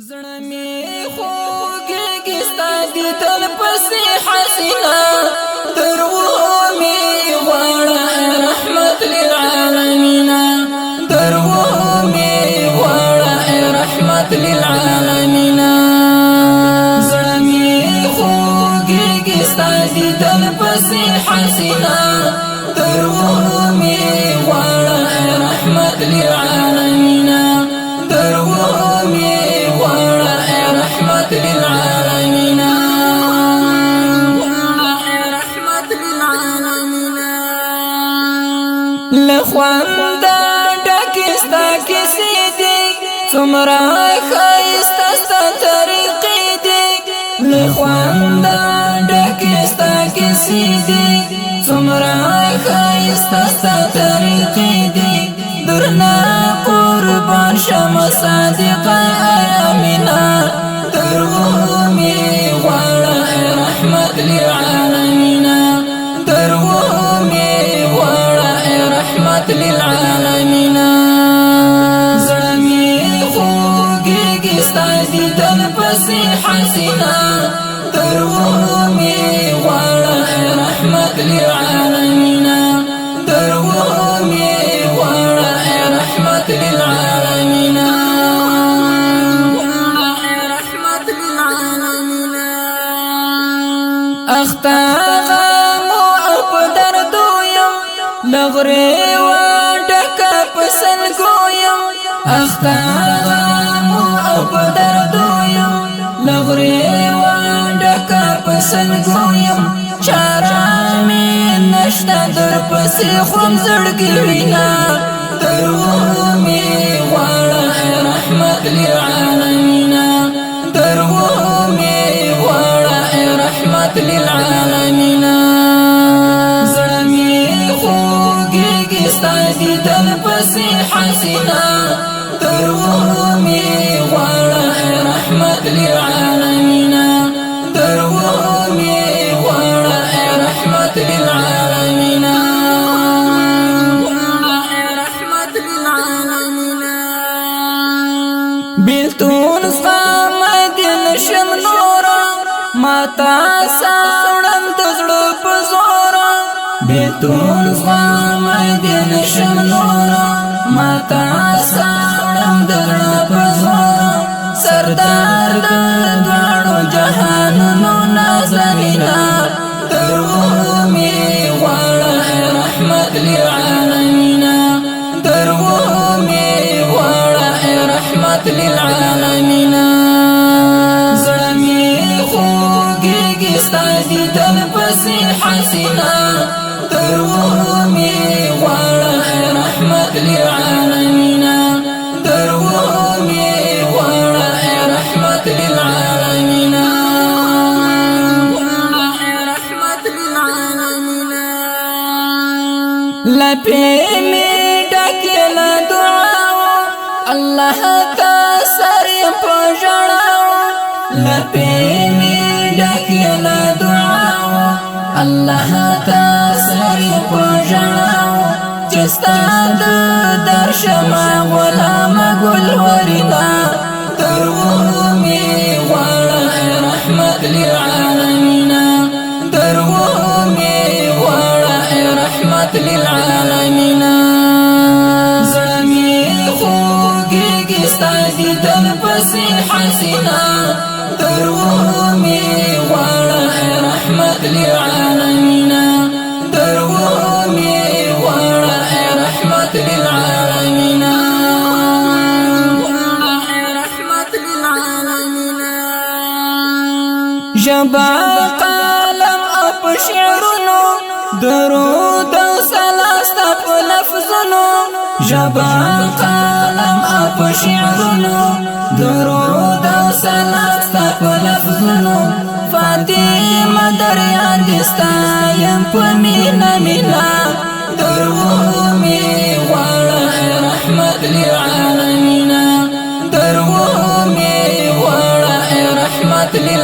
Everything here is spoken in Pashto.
زړه می خوږېږي ستا دیدن پسې حسینه درو می غواړه رحمت للعالمین درو می غواړه رحمت للعالمین زړه می خوږېږي ستا دیدن پسې حسینه درو می غواړه رحمت للعالمین درو می رحمت للعالمين رحمت للعالمين لخواندا ډکستا کیسې دي څومره ښایسته ستا طریقې دي لخواندا ډکستا کیسې دي څومره ښایسته ستا طریقې دي درنا قربان شم صادقه آمینه درغومي غواړه رحمت للعالمین درغومي غواړه رحمت للعالمین زړه می خوږېږي ستا دیدن پسې حسینه درغومي غواړه رحمت للعالمین درغومي غواړه رحمت للعالمین اختاغم اپ دردو یم لغری و ډکه پسلګو یم اختاغم اپ دردو یم لغری و ډکه پسلګو یم چاره می نشته در پسې خورم زړګي وینا درغومي غواړه رحمت للعالمین درغومي رحمت للعالمین زړه می خوږېږي ستا دیدن پسې حسینه درغومي غواړه رحمت للعالمین درغومي غواړه رحمت للعالمین رحمت للعالمین بیلتون زغم دل شم نورا ماتا ساړم د زړه په زور بیتون زغم دې نشم نور ماتا ساړم د زړه په زور سردار د دواړو جهانونو نازنینا درغومي غواړه رحمت للعالمین درغومي غواړه رحمت للعالمین ستا دیدن پسې حسینه درغومي غواړه رحمت للعالمین درغومي غواړه رحمت للعالمین رحمت للعالمین لپې می ډکې له دعاو الله تا سر په ژړاو لپې می ډکله دعاو الله تا سر په ژړاو چې ستا د درشمه غلام ګل ورینا درغومي غواړه رحمت للعالمین درغومي غواړه رحمت للعالمین زړه می خوږېږي ستا دیدن پسې حسینه درغومي غواړه رحمت للعالمین درغومي غواړه رحمت للعالمین رحمت للعالمین ژبه قلم اپ شعرونو درود او سلاسته په لفظونو ژبه قلم اپ شعرونو درود او سلاسته په لفظونو فاطمه دریان دستا یم په مینا مینا درغومي غواړه رحمت للعالمین درغومي غواړه رحمت للعالمین